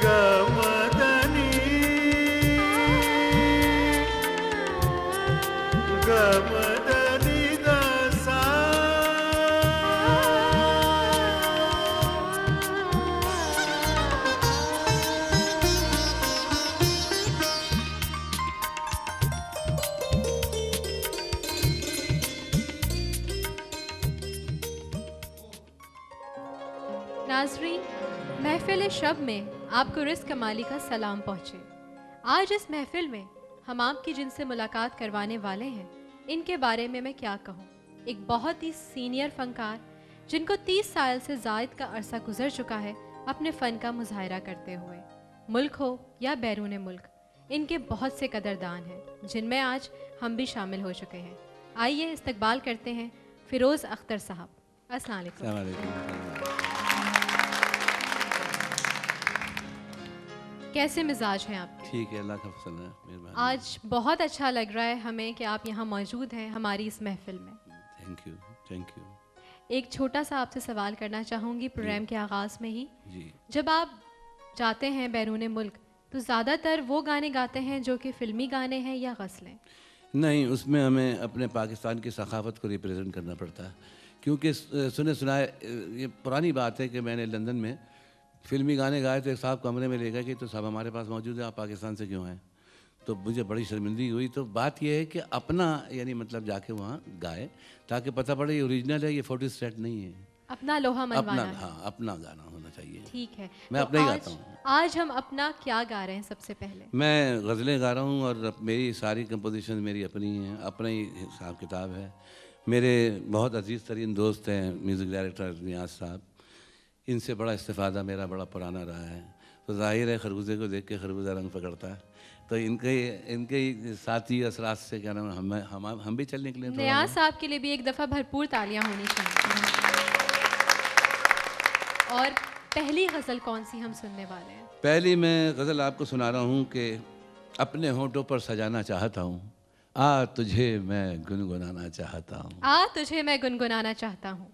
गमदनी गमदनी दसा नाज़रीन, महफिल शब में आपको रिज़्क़ कमाली का सलाम पहुँचे। आज इस महफिल में हम आपकी जिनसे मुलाकात करवाने वाले हैं, इनके बारे में मैं क्या कहूँ। एक बहुत ही सीनियर फ़नकार जिनको 30 साल से ज़ायद का अरसा गुजर चुका है अपने फ़न का मुज़ाहरा करते हुए, मुल्क हो या बैरून मुल्क, इनके बहुत से कदरदान हैं जिनमें आज हम भी शामिल हो चुके हैं। आइए इस्तकबाल करते हैं फ़िरोज़ अख्तर साहब। अस्सलाम वालेकुम। कैसे मिजाज हैं आपके? ठीक है, अल्लाह का फजल है, मेहरबानी। आज बहुत अच्छा लग रहा है हमें कि आप यहाँ मौजूद हैं हमारी इस महफिल में। Thank you, thank you. एक छोटा सा आपसे सवाल करना चाहूँगी प्रोग्राम के आगाज़ में ही। जी। जब आप जाते हैं बैरून मुल्क तो ज़्यादातर वो गाने गाते हैं जो कि फ़िल्मी गाने हैं या गज़लें? नहीं, उसमें हमें अपने पाकिस्तान की सखावत को रिप्रेजेंट करना पड़ता है, क्योंकि सुने सुनाए ये पुरानी बात है कि मैंने लंदन में फ़िल्मी गाने गाए तो एक साहब कमरे में ले गए कि तो साहब हमारे पास मौजूद है, आप पाकिस्तान से क्यों आए? तो मुझे बड़ी शर्मिंदगी हुई। तो बात यह है कि अपना यानी मतलब जाके वहाँ गाए ताकि पता पड़े ये ओरिजिनल है, ये फोटो स्टेट नहीं है। अपना लोहा मनवाना है। हाँ, अपना गाना होना चाहिए। ठीक है, मैं तो अपना ही गाता हूँ। आज हम अपना क्या गा रहे हैं सबसे पहले? मैं गज़लें गा रहा हूँ और मेरी सारी कंपोजिशन मेरी अपनी हैं, अपना ही हिसाब किताब है। मेरे बहुत अजीज़ तरीन दोस्त हैं म्यूज़िक डायरेक्टर नियाज़ साहब, इनसे बड़ा इस्तिफ़ादा मेरा बड़ा पुराना रहा है। तो ज़ाहिर है खरबूजे को देख के खरबूजा रंग पकड़ता है, तो इनके साथी असरात से क्या नाम हम भी चल निकले। नियाज़ साहब के लिए भी एक दफ़ा भरपूर तालियां होनी चाहिए। और पहली गज़ल कौन सी हम सुनने वाले हैं? पहली मैं गज़ल आपको सुना रहा हूँ कि अपने होंठों पर सजाना चाहता हूँ, आ तुझे मैं गुनगुनाना चाहता हूँ। आ तुझे मैं गुनगुनाना चाहता हूँ।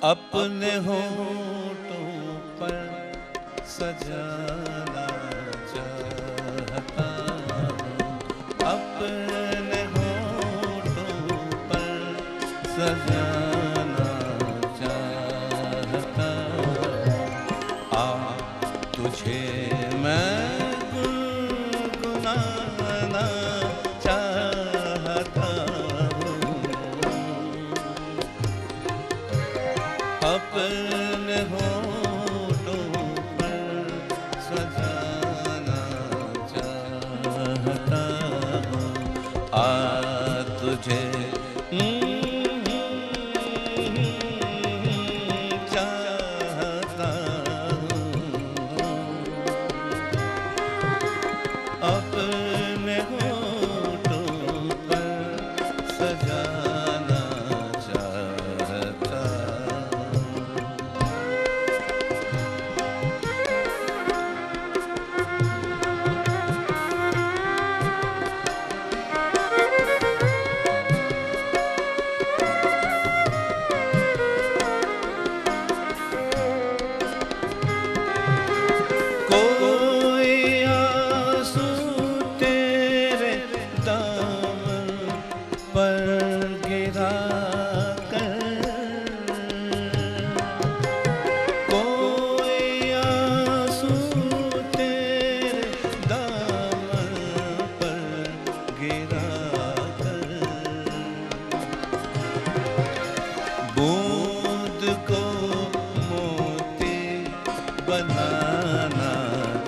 अपने होठों पर सजाना चाहता हूँ, अपने होठों पर सजाना चाहता हूँ, आ तुझे मैं गुनगुनाना चाहता हूँ, अपने होठों पर सजाना चाहता हूँ, आ तुझे चाहता हूँ, अपने होठों पर सजाना चाहता कोई आंसू तेरे दामन पर गिरा कर, कोई आंसू तेरे दामन पर गिरा कर, बूंद को मोती बनाना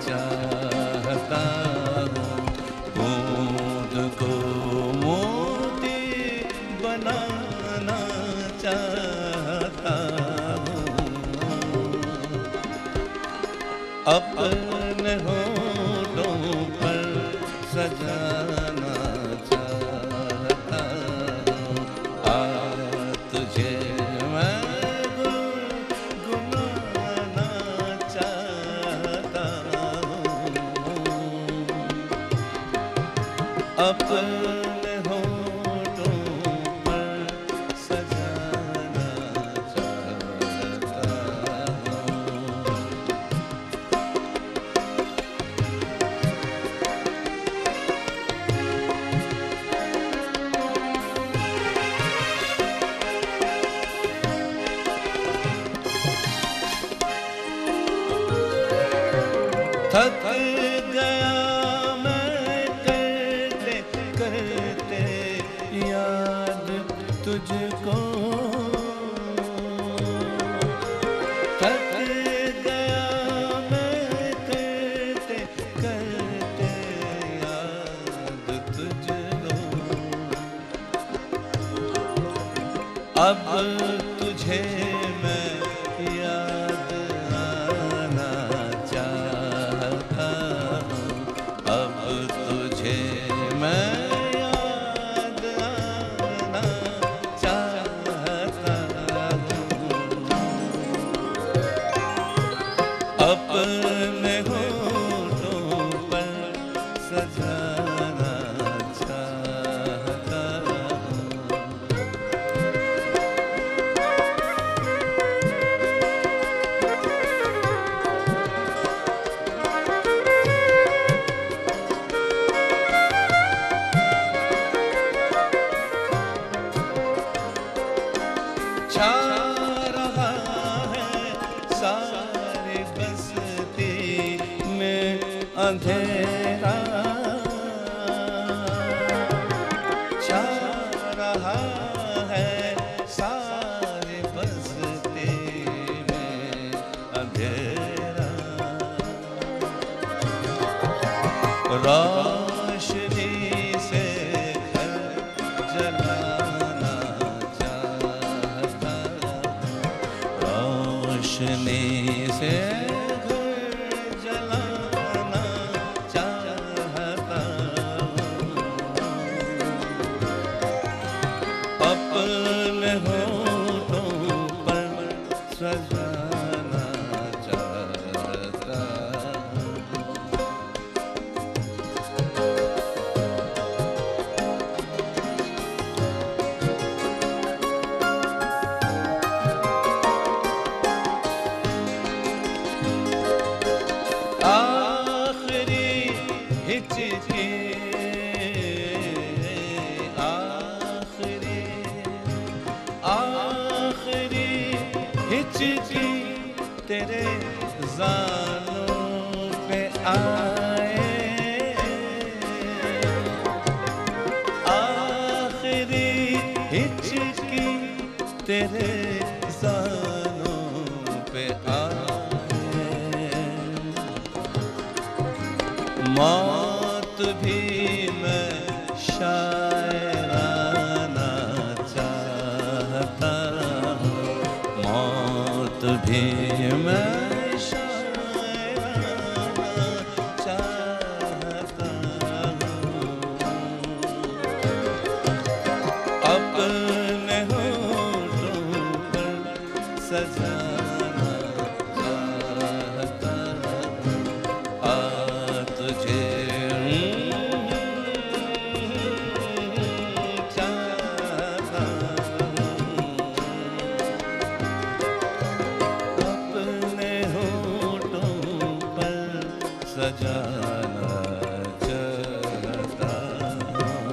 चाहता हूँ, बूंद को मोती बनाना चाहता हूँ, अपने हो अपने होठों पर सजाना चाहता हूँ। थक गया मैं करते करते याद तुझको, थक गया मैं करते करते याद तुझको। अब तुझे मैं याद आना चाहता हूँ, अब तुझे मैं याद आना चाहता हूँ। अपने होठों पर सजाना चाहता हूँ। छा रहा है सारी बस्ती में अंधेरा, छा रहा है सारी बस्ती में अंधेरा। रोशनी से घर जलाना चाहता हूँ, रोशनी से घर जलाना चाहता हूँ। अपने होठों पर सजाना चाहता हूँ। आखिरी हिचकी, आखिरी हिचकी तेरे ज़ानों पे आए, आखिरी हिचकी तेरे ज़ानों पे आए। मौत भी मैं शायराना चाहता हूँ, मौत भी मैं शायराना चाहता हूँ। अपने होठों पर सजाना चाहता हूँ, आ तुझे चाहता हूँ। अपने होठों पर सजाना चाहता हूँ।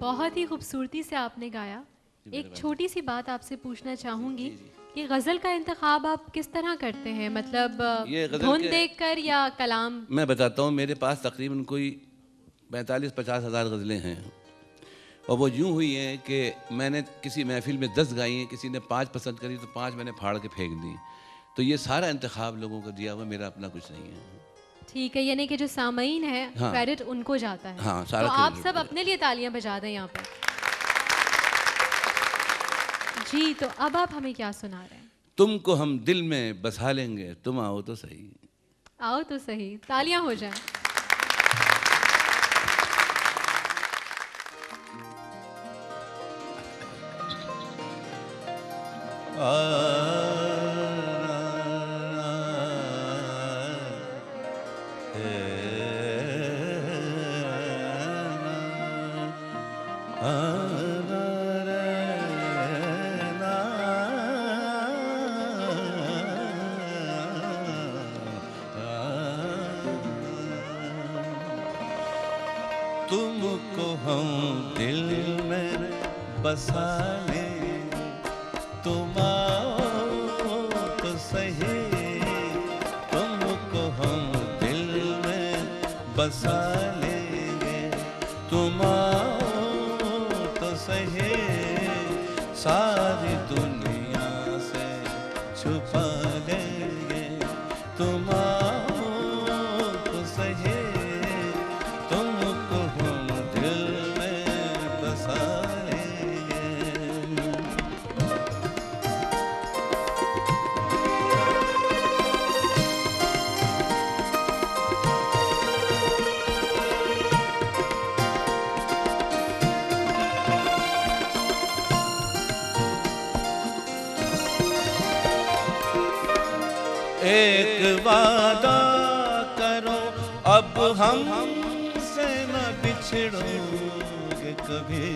बहुत ही खूबसूरती से आपने गाया। एक छोटी सी बात आपसे पूछना चाहूँगी कि गज़ल का इंतखाब आप किस तरह करते हैं, मतलब ये गज़ल धुन के- देखकर या कलाम? मैं बताता हूँ, मेरे पास तकरीबन कोई 45-50 हज़ार गज़लें हैं, और वो यूँ हुई हैं कि मैंने किसी महफिल में 10 गाई हैं, किसी ने 5 पसंद करी तो 5 मैंने फाड़ के फेंक दी। तो ये सारा इंतखाब लोगों को दिया हुआ, मेरा अपना कुछ नहीं है। ठीक है, यानी कि जो सामईन है हाँ। क्रेडिट उनको जाता है। हाँ, सारा तो आप credit सब उनको अपने लिए तालियां बजा दें यहाँ पर। जी, तो अब आप हमें क्या सुना रहे हैं? तुमको हम दिल में बसा लेंगे, तुम आओ तो सही। आओ तो सही, तालियां हो जाएं। तुमको हम दिल में बसा लें, तुम आओ तो सही। तुमको हम दिल में बसा लेंगे, तुम आओ तो सही। सारी दुनिया से छुपा लेंगे, तुम आओ तो सही। तुमको हम दिल में बसा लेंगे। एक वादा करो, अब हमसे न बिछड़ोगे कभी।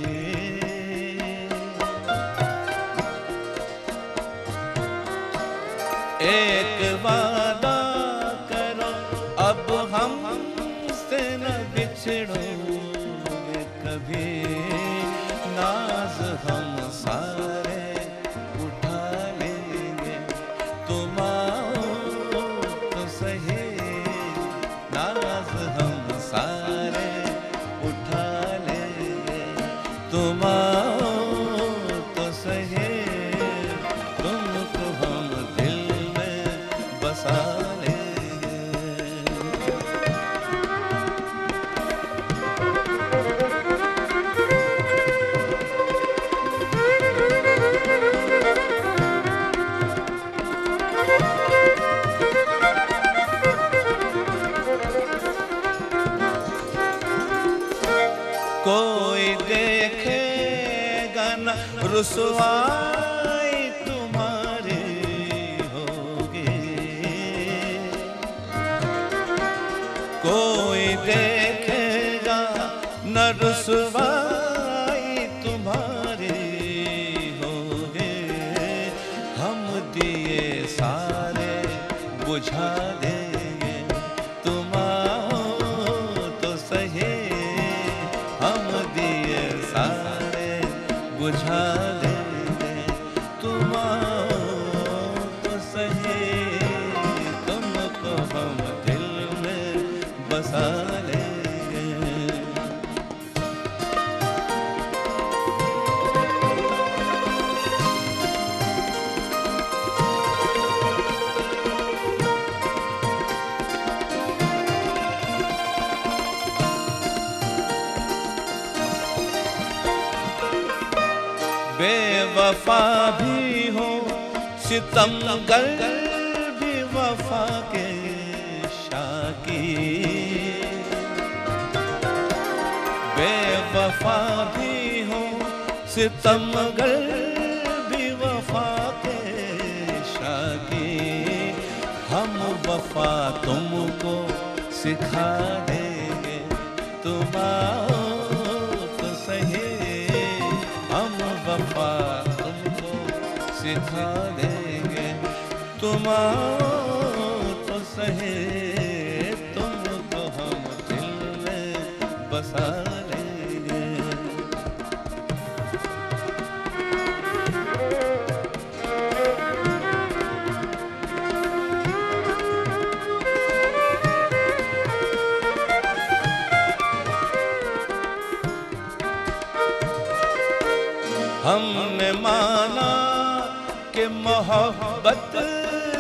एक वादा करो, अब हमसे न बिछड़ोगे कभी। नाज हम सारे उठा लेंगे, तुम आओ तो सही। नाज हम सारे उठा लेंगे, तुम आओ तो सही। तुमको हम दिल में बसा लेंगे। कोई देखेगा न रुसवाई तुम्हारी होगी। कोई देखेगा न रुसवाई तुम्हारी होगी। हम दिए सारे बुझा देंगे, तुम आओ तो सही। हम दिए सारे बुझा देंगे, तुम आओ तो सही। तुमको हम दिल में बसा लेंगे। बेवफा भी हो सितमगर भी वफा के शाकी। बेवफा भी हो सितमगर भी वफा के शाकी। हम वफा तुमको सिखा देंगे, तुम आओ तो सही। हम वफा तुमको सिखा देंगे, तुम आओ तो सही। तुमको हम दिल में बसा लेंगे। हमने माना कि मोहब्बत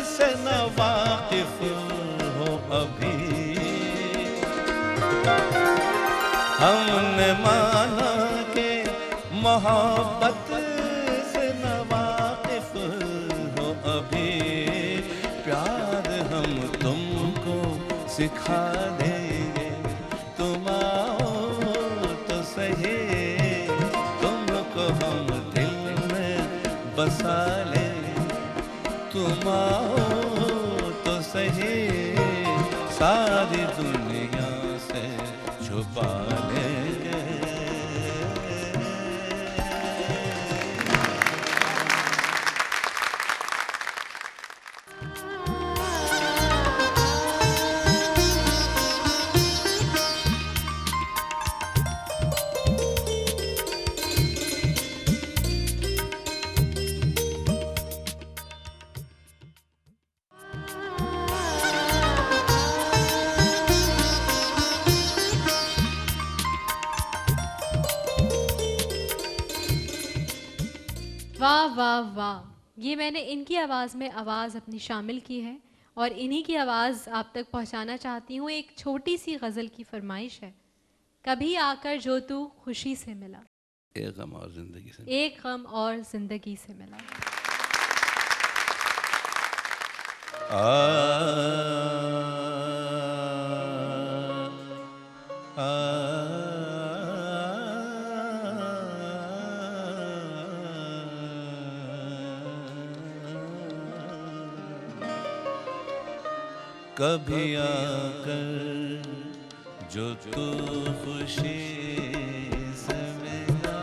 से न वाकिफ हो अभी। मोहब्बत से न वाकिफ हो अभी, प्यार हम तुमको सिखा देंगे, तुम आओ तो सही, तुमको हम दिल में बसा लेंगे, तुम आओ तो सही, सारी दुनिया से छुपा लेंगे। वाह वाह वाह, ये मैंने इनकी आवाज़ में आवाज़ अपनी शामिल की है और इन्हीं की आवाज़ आप तक पहुंचाना चाहती हूँ। एक छोटी सी गज़ल की फरमाइश है। कभी आकर जो तू खुशी से मिला, एक गम और जिंदगी से, एक गम और ज़िंदगी से मिला। कभी आकर जो तू खुशी से मिला,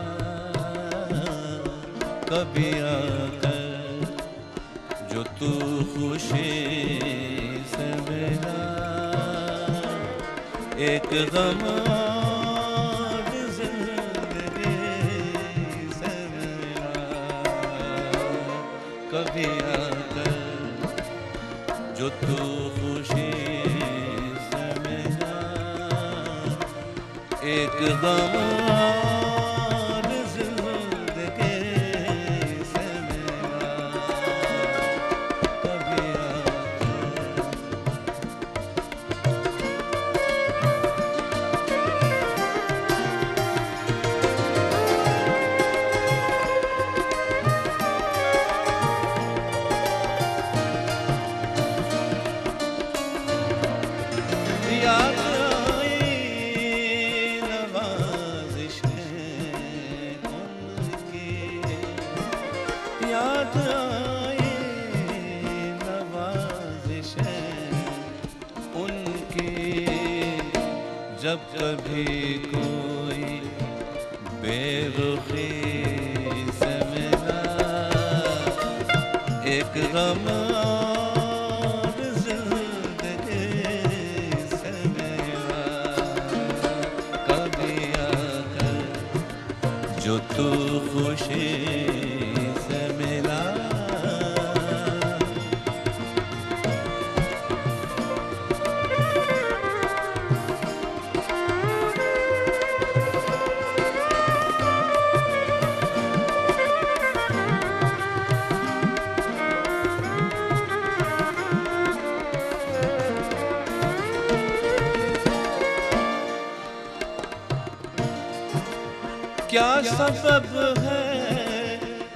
कभी आकर जो तू खुशी से मिला, एक गम और जिंदगी से मिला, कभी आकर जो तू खुशी से मिला, एक गम और जिंदगी से मिला, कभी आकर। याद आई नवाज़िशें उनकी, याद आई नवाज़िशें उनकी, जब कभी कोई बेरुखी से मिला, एक गम और जिंदगी से मिला, कभी आकर जो तू खुशी से मिला। क्या सबब है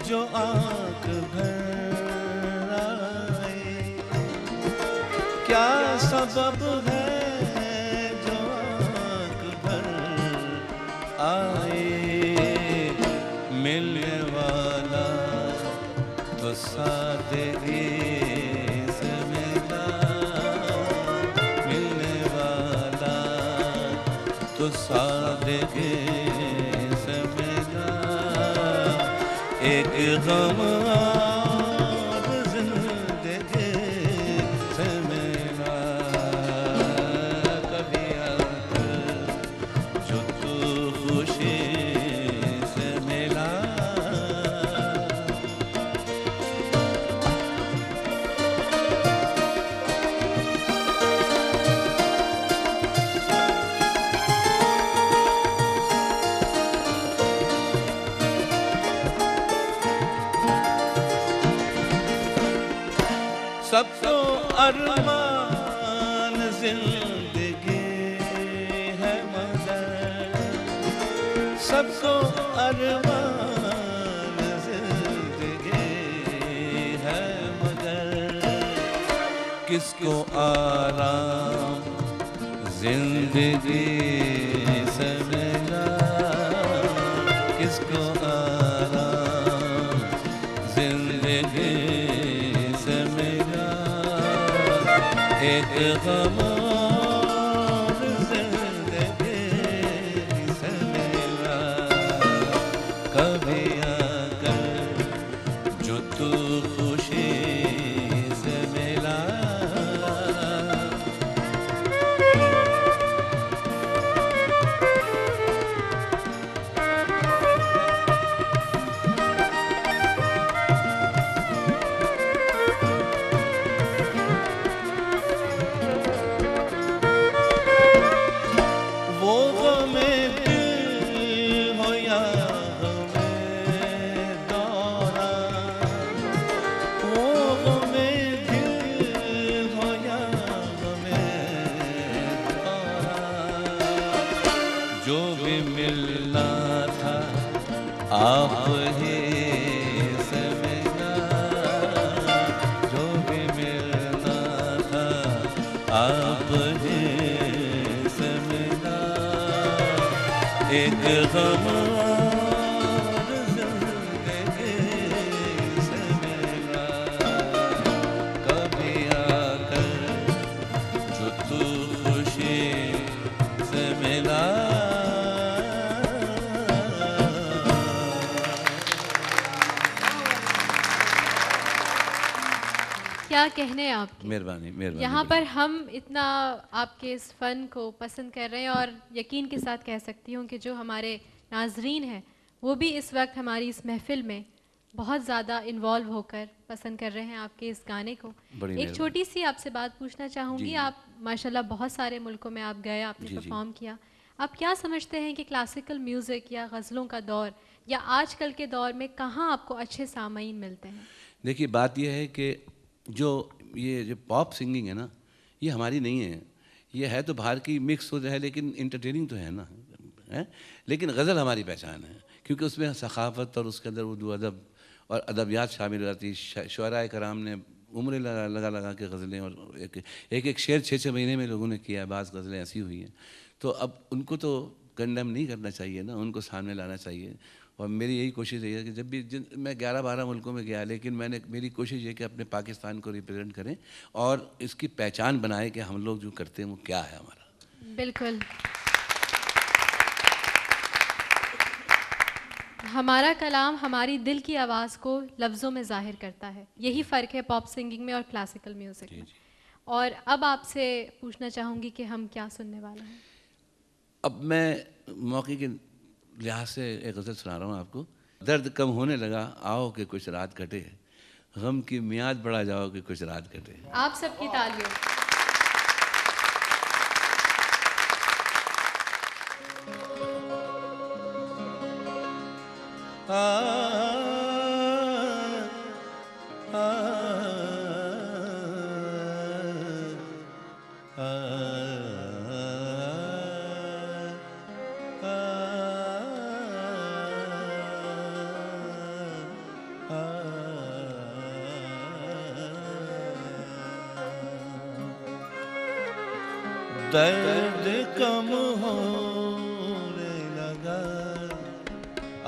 जो आंख भर आए, क्या सबब है जो आंख भर आए, मिलने वाला तो सादगी से मिला, मिलने वाला तो सादगी से मिला, एक गम और जिंदगी से मिला, कभी आकर जो तू खुशी से मिला। सब तो अरमान जिंदगी है मगर सबको अरमान जिंदगी है मगर किसको आराम जिंदगी से मिला, किसको आराम जिंदगी से मिला। एक गम और जिंदगी से मिला, कभी आकर जो तू खुशी से मिला। वो गमे दिल हो या गमे दौरा, वो गमे दिल हो या गमे दौरा, जो भी मिलना था आप ही से मिला, जो भी मिलना था आप ही से मिला। एक गम और जिंदगी से मिला, कभी आकर जो तू खुशी से मिला। क्या कहने आपके। मेहरबानी मेहरबानी। यहाँ पर हम इतना आपके इस फ़न को पसंद कर रहे हैं और यकीन के साथ कह सकती हूँ कि जो हमारे नाजरीन हैं वो भी इस वक्त हमारी इस महफ़िल में बहुत ज़्यादा इन्वॉल्व होकर पसंद कर रहे हैं आपके इस गाने को। एक छोटी सी आपसे बात पूछना चाहूँगी, आप माशाल्लाह बहुत सारे मुल्कों में आप गए, आपने परफॉर्म किया, आप क्या समझते हैं कि क्लासिकल म्यूज़िक या गज़लों का दौर या आजकल के दौर में कहाँ आपको अच्छे सामाईन मिलते हैं? देखिए बात यह है कि जो पॉप सिंगिंग है ना, ये हमारी नहीं है, ये है तो बाहर की मिक्स हो जाए, लेकिन इंटरटेनिंग तो है ना, है? लेकिन गज़ल हमारी पहचान है, क्योंकि उसमें सखावत और उसके अंदर उर्दू अदब और अदबियात शामिल हो जाती है। शुअराए कराम ने उम्र लगा लगा के गज़लें, और एक एक शेर 6-6 महीने में लोगों ने किया है, बाज़ गज़लें ऐसी हुई हैं। तो अब उनको तो कंडेम नहीं करना चाहिए ना, उनको सामने लाना चाहिए। और मेरी यही कोशिश रही है कि जब भी मैं 11-12 मुल्कों में गया, लेकिन मेरी कोशिश ये कि अपने पाकिस्तान को रिप्रेजेंट करें और इसकी पहचान बनाएं कि हम लोग जो करते हैं वो क्या है हमारा। बिल्कुल, हमारा कलाम हमारी दिल की आवाज़ को लफ्ज़ों में ज़ाहिर करता है, यही फ़र्क है पॉप सिंगिंग में और क्लासिकल म्यूज़िक में। और अब आपसे पूछना चाहूँगी कि हम क्या सुनने वाले हैं? अब मैं मौके के लिहाज से एक गज़ल सुना रहा हूँ आपको। दर्द कम होने लगा आओ कि कुछ रात कटे, गम की मियाद बढ़ा जाओ कि कुछ रात कटे। आप सबकी तालियों। दर्द कम होने लगा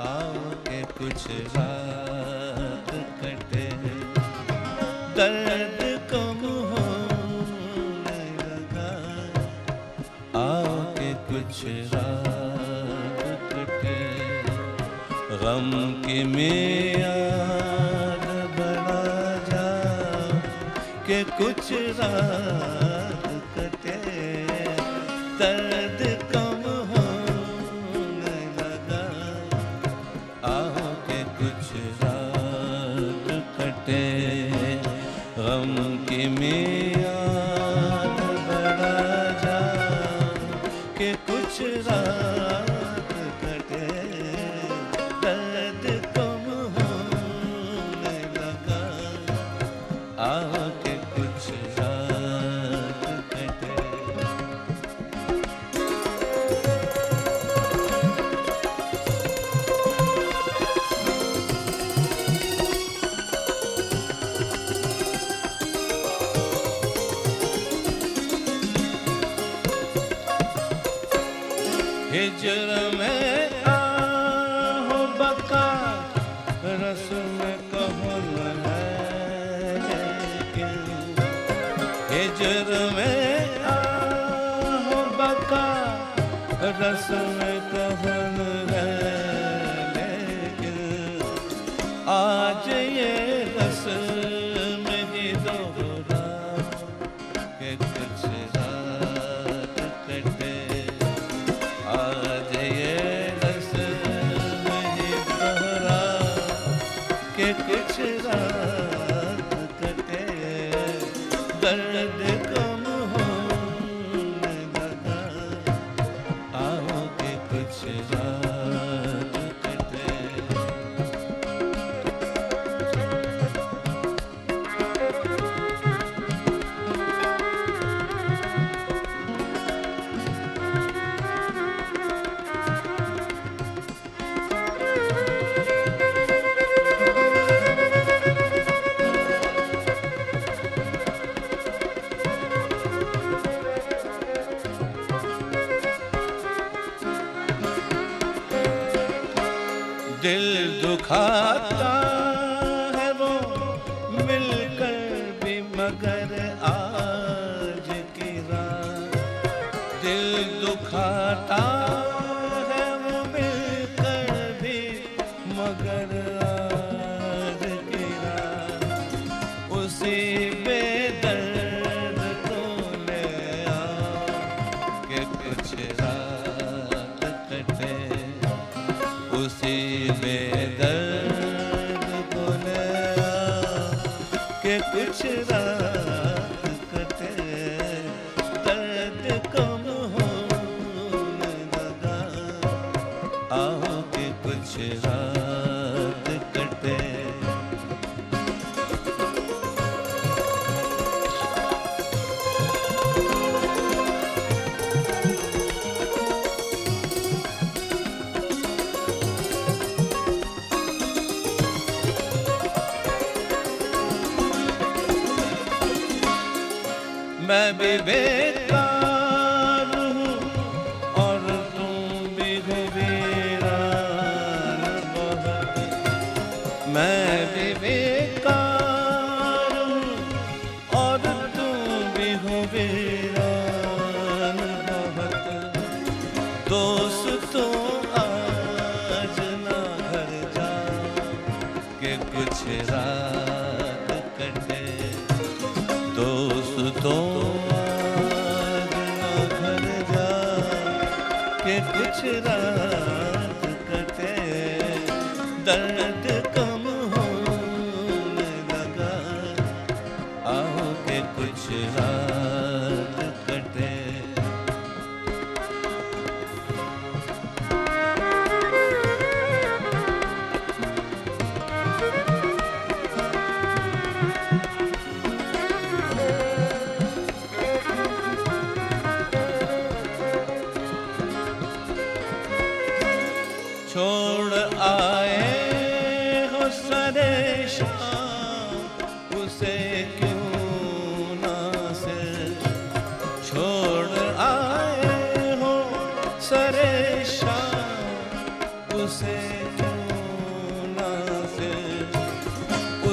आओ के कुछ रात कटे, दर्द कम होने लगा आओ के कुछ रात कटे, गम की मियाद बढ़ा जा के कुछ रात कटे, दर्द कम होने लगा आओ के कुछ रात कटे, गम की मियाद बढ़ा जा के कुछ रात कटे, दर्द कम होने लगा आओ के कुछ रात कटे। हिजर में आहो बका रस में कहन है लेकिन हिजर में आहो बका रस में कहन है लेकिन आज ये रस मेरी दोहरा के कुछ रात कटे आज ये रस मेरी दोहरा के कुछ रात कटे दर्द कम होने लगा आओ के कुछ रात कटे दिल दुखाता है वो मिलकर भी मगर आज की रात दिल दुखाता है वो मिलकर भी मगर आज की रात उसी बेदर्द को ले आओ के कुछ रात कटे उसी बेदर्द को ले आओ के कुछ रात कटे दर्द कम होने लगा आओ के कुछ रात कटे मैं भी बेकार हूँ और तुम भी हो वीरान बहुत मैं भी बेकार हूँ और तुम भी हो वीरान बहुत दोस्तों आज ना घर जाओ के कुछ रात कटे दोस्तों आज ना घर जाओ के कुछ रात कटे दर्द कम होने लगा आओ के कुछ रात कटे छोड़ आए हो सरे शाम उसे क्यों ना से छोड़ आए हो सरे शाम उसे क्यों ना से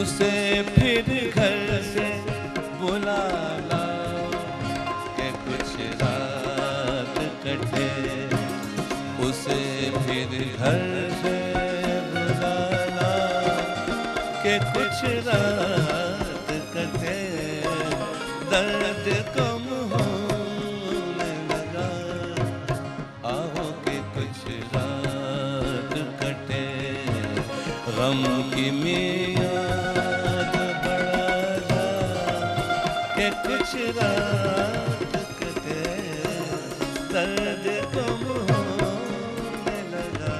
उसे फिर घर से बुला लाओ के कुछ रात कटे उसे फिर घर से बुलाना के कुछ रात कटे दर्द कम होने लगा आओ के कुछ रात कटे गम की मियाद बढ़ा जा के कुछ रात कटे दर्द कम होने लगा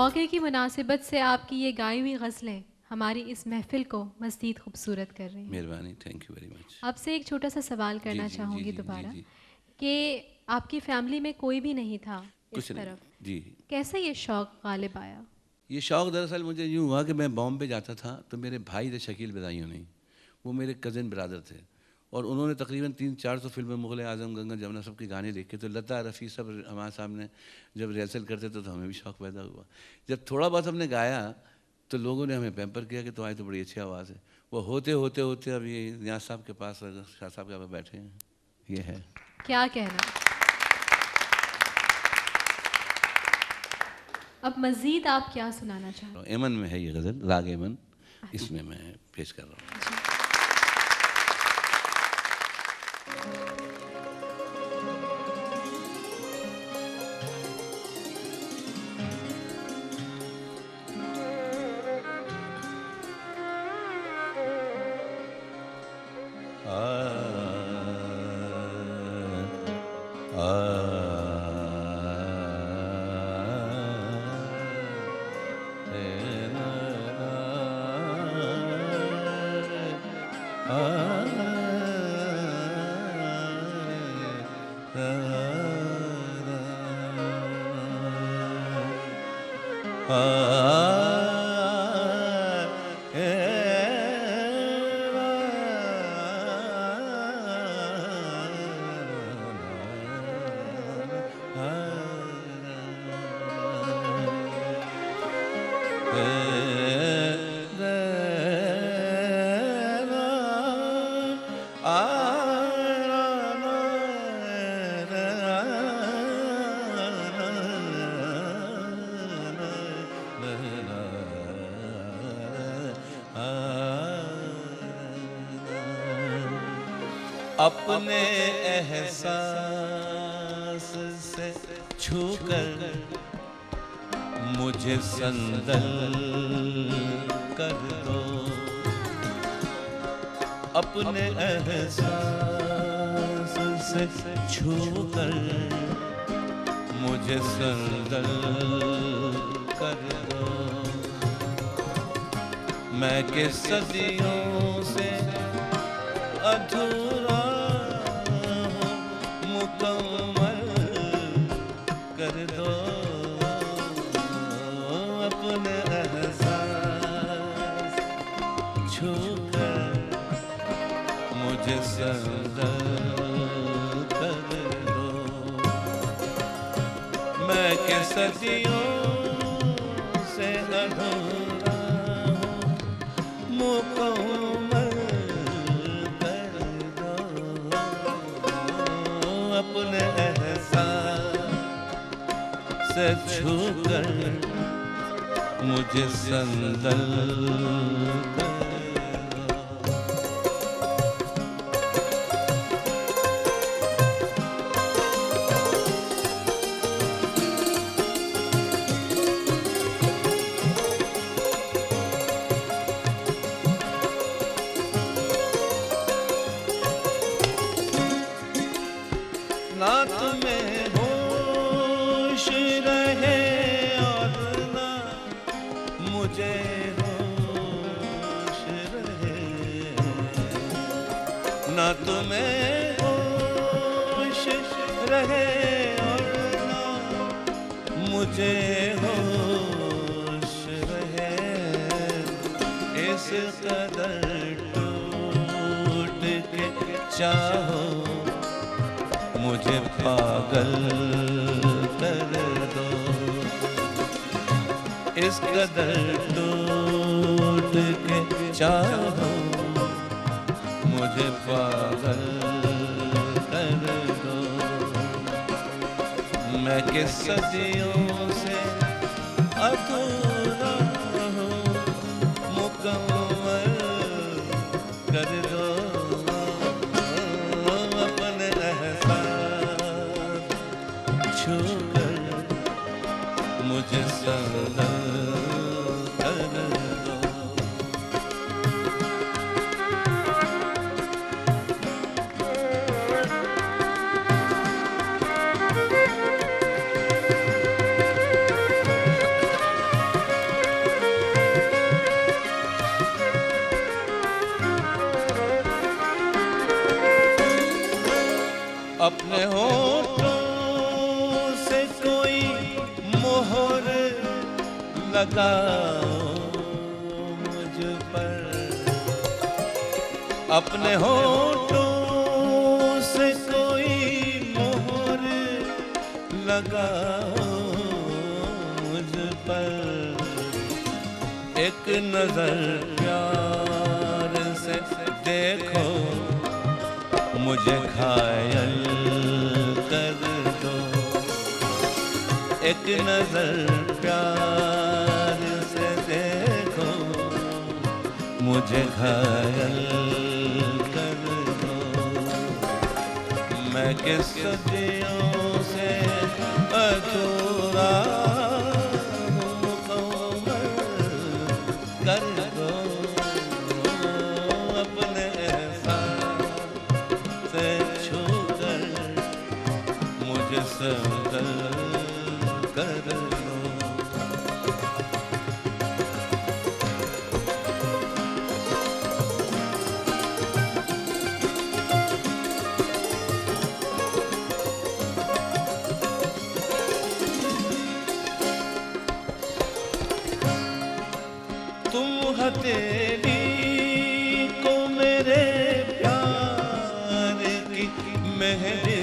मौके की मुनासिबत से आपकी ये गाई हुई गज़लें हमारी इस महफ़िल को मज़ीद खूबसूरत कर रही हैं। मेहरबानी, थैंक यू वेरी मच। आपसे एक छोटा सा सवाल करना जी, चाहूँगी जी, जी, दोबारा जी। कि आपकी फ़ैमिली में कोई भी नहीं था इस कुछ नहीं, तरफ, जी। कैसे ये शौक़ गालिब आया? ये शौक़ दरअसल मुझे यूँ हुआ कि मैं बॉम्बे जाता था तो मेरे भाई थे शकील बदायूं नहीं, वो मेरे कज़न ब्रदर थे और उन्होंने तकरीबन 300-400 फिल्में मुग़ल आज़म, गंगा जमुना सब की गाने लिखे। तो लता रफ़ी सब हमारे सामने जब रिहर्सल करते थे तो हमें भी शौक़ पैदा हुआ। जब थोड़ा बहुत हमने गाया तो लोगों ने हमें पैम्पर किया कि तुम्हारी तो बड़ी अच्छी आवाज़ है। वो होते होते होते अभी नियाज़ साहब के पास, शाह साहब के पास बैठे हैं। ये है, क्या कहना। अब मज़ीद आप क्या सुनाना चाहें? एमन में है ये गज़ल, राग एमन, इसमें मैं पेश कर रहा हूँ। अपने एहसास से छूकर मुझे संदल कर दो, अपने एहसास से छूकर मुझे संदल कर दो। मैं कि सदियों से अधूरा हूँ, मुकम्मल कर दो। अपने एहसास छूकर मुझे संदल कर दो। मैं कि सदियों से अधूरा हूँ, मुकम्मल कर दो। अपने एहसास से छूकर मुझे संदल कर दो। ना तुम्हें होश रहे और ना मुझे होश रहे, ना तुम्हें होश रहे और ना मुझे होश रहे। इस कदर टूट के चाहो मुझे पागल कर दो। इस कदर टूट के चाहो मुझे पागल कर दो। मैं कि सदियों से अधूरा हूँ, मुकम्मल कर दो। अपने एहसास छूकर मुझे संदल कर दो। अपने होठों से कोई मोहर लगाओ मुझ पर, अपने होठों से कोई मोहर लगाओ मुझ पर, एक नजर प्यार से देखो मुझे घायल कर दो, एक नजर प्यार से देखो मुझे घायल कर दो। मैं किस सदियों से अधूरा मुकम्मल कर दो, अपने एहसास से छू कर मुझे समझल कर दो। तुम हथेली को मेरे प्यार की मेहंदी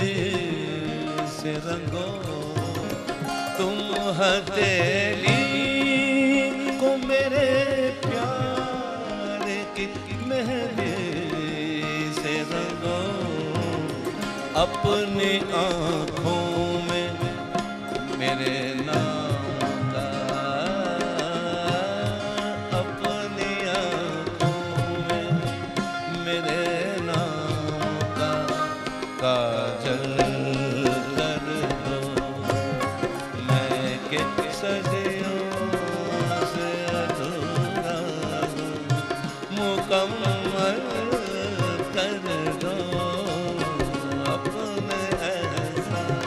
से रंगो, तुम हथेली को मेरे प्यार की मेहंदी से रंगो, अपनी आँखों में मेरे नाम का, अपनी आँखों में मेरे नाम का काजल कर दो। मैं के सदियों से अधूरा मुकम्मल कर दो, अपने एहसास।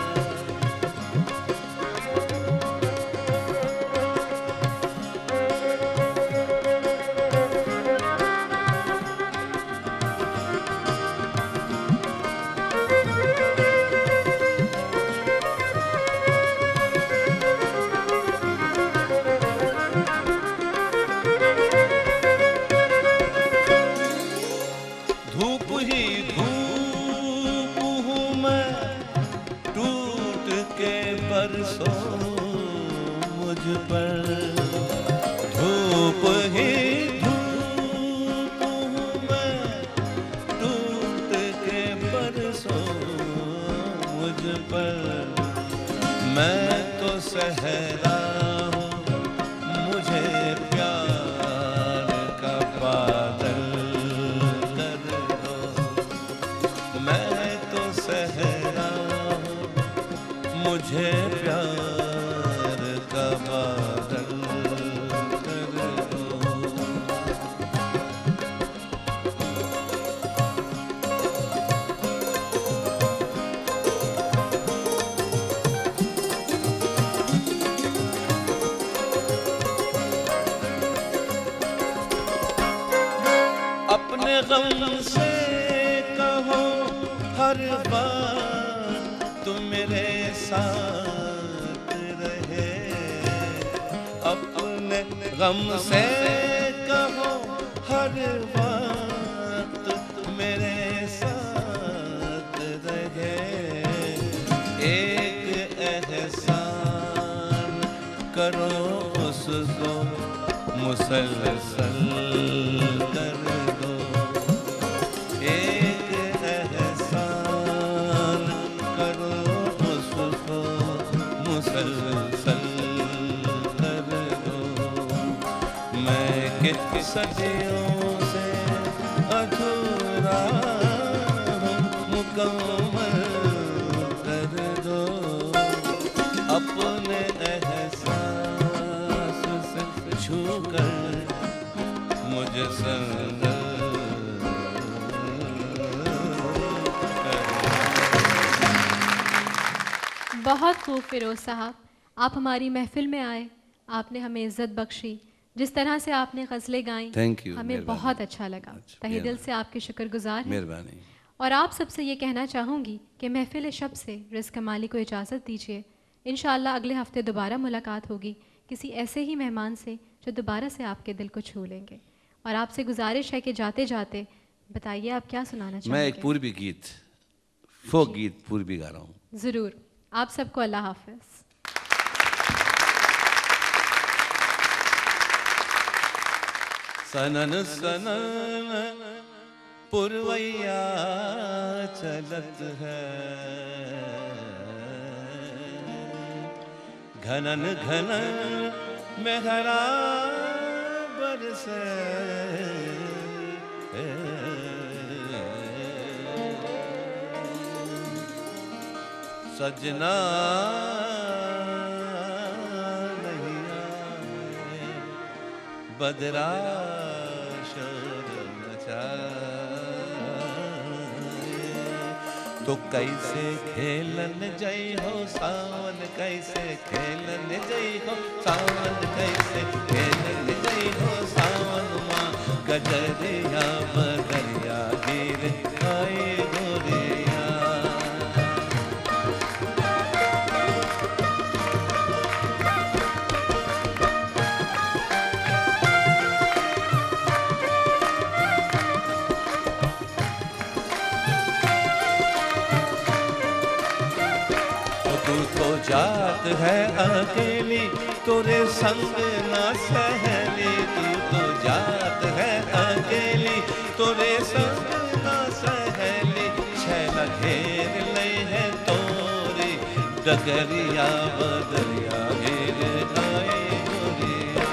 धूप ही धूप हूँ मैं, टूट के बरसो मुझ पर, धूप ही धूप हूँ मैं, टूट के बरसो मुझ पर, मैं तो सहरा हूँ मुझे प्यार का बादल कर दो, मैं तो सहरा हूँ मुझे प्यार का बादल कर दो। अपने गम से कहो हर बार तुम मेरे साथ रहे, अपने गम से कहो हर बार मेरे साथ रहे, एक एहसान करो उसको मुसलसल कर दो, एक एहसान करो उसको मुसलसल कर दो। मैं कितनी सदियों से अधूरा हूँ मुकम्मल कर दो, अपने एहसास से छू कर मुझे संग बहुत खूब फिरोज साहब, आप हमारी महफिल में आए, आपने हमें इज्जत बख्शी, जिस तरह से आपने गज़लें गाईं थैंक यू, हमें बहुत अच्छा लगा। तहे दिल से आपके शुक्रगुजार हैं। मेहरबानी। और आप सबसे ये कहना चाहूँगी कि महफ़िल शब से रिज़्क़ कमाली को इजाज़त दीजिए। इंशाअल्लाह अगले हफ़्ते दोबारा मुलाकात होगी किसी ऐसे ही मेहमान से जो दोबारा से आपके दिल को छू लेंगे। और आपसे गुजारिश है कि जाते जाते बताइए आप क्या सुनाना चाहेंगे? मैं एक पूर्वी गीत, फोक गीत पूर्वी गा रहा हूँ। ज़रूर। आप सबको अल्लाह हाफ़िज़। सनन सनन पुरवैया चलत है, घनन घनन मेहरा बरसे, सजना नहीं आए, बदरा शोर मचाए, तो कैसे खेलन जय हो सावन, कैसे खेलन जय हो सावन, कैसे खेलन जय हो सावन माँ, गजरिया बदरिया गिर आए गोरिया। जात है अकेली तोरे संग ना सहेली, तू तो जात है अकेली तोरे संग ना सहेली, छैला घेर ले है तोरी डगरिया बदरिया घेर आए गोरिया।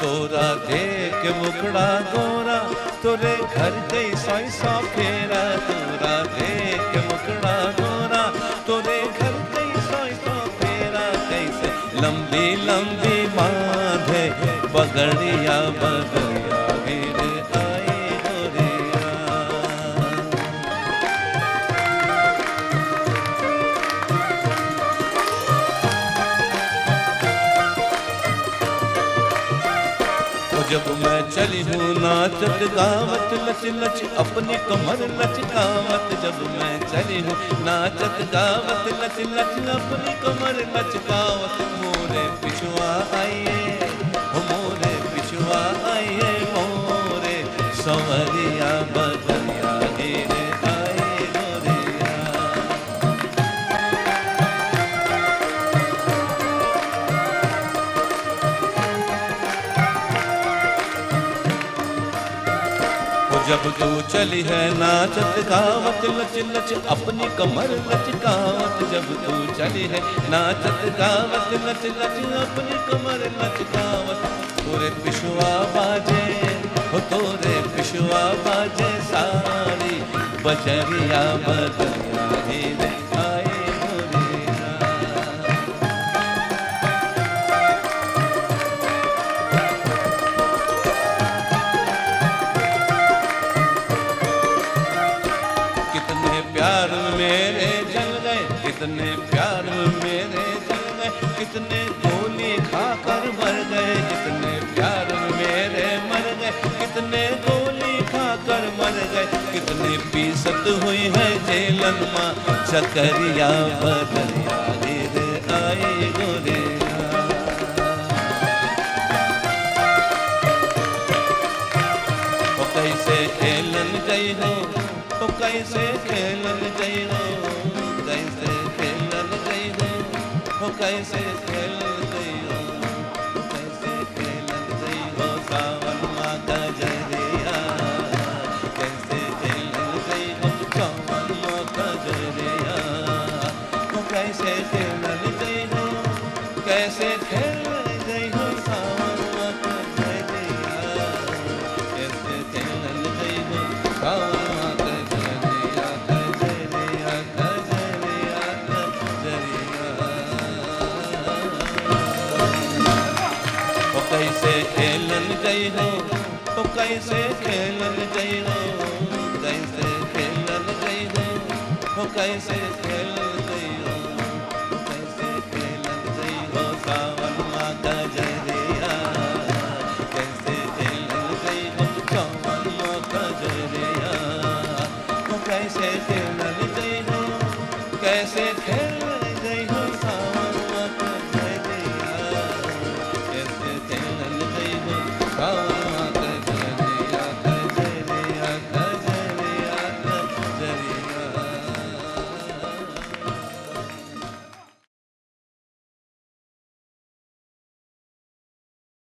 तोरा देख मुखड़ा गोरा तोरे घर गई साई सा फेरा, तोरा देख मुखड़ा गोरा तोरे घर गई साई सा फेरा, कैसे लंबी लंबी बांधे बगड़िया बगड़िया गिर आई गोरिया। जब मैं चली हूँ नाचत गावत लच लच अपनी कमर लचकावत, जब मैं चली हूँ नाचत गावत लच लच अपनी कमर लचकावत, मोरे पिछुआ आइए हो मोरे पिछुआ आइए, मोरे संवरिया बदरिया गिर आए गोरिया। जब तू चली है नाचत गावत लच लच अपनी कमर लचकावत, जब तू चली है नाचत गावत लच लच अपनी कमर लचकावत, तोरे पिछुआ बाजे हो तोरे पिछुआ बाजे सारी बजरिया बदरिया गिर आए गोरिया। प्यार में मेरे जल गए कितने प्यार में मेरे जल गए, कितने गोली खाकर मर गए, कितने प्यार में मेरे मर गए, कितने गोली खाकर मर गए, कितनी पीसत हुई है जेलन माँ चकरिया बदरिया गिर आई गोरिया। ओ कैसे खेलन गई हो ओ कैसे खेलन गई हो, कैसे खेलन गई हो ओ कैसे खेलन गई हो, कैसे खेलन गई हो सावन माँ गजरिया, कैसे खेलन गई हो सावन माँ गजरिया, ओ कैसे खेलन गई हो कैसे खेलन गई हो सावन माँ गजरिया, कैसे खेलन गई हो सावन कैसे खेलन गई हो तो कैसे खेलन गई हो, कैसे खेलन गई हो तो कैसे खेलन शेख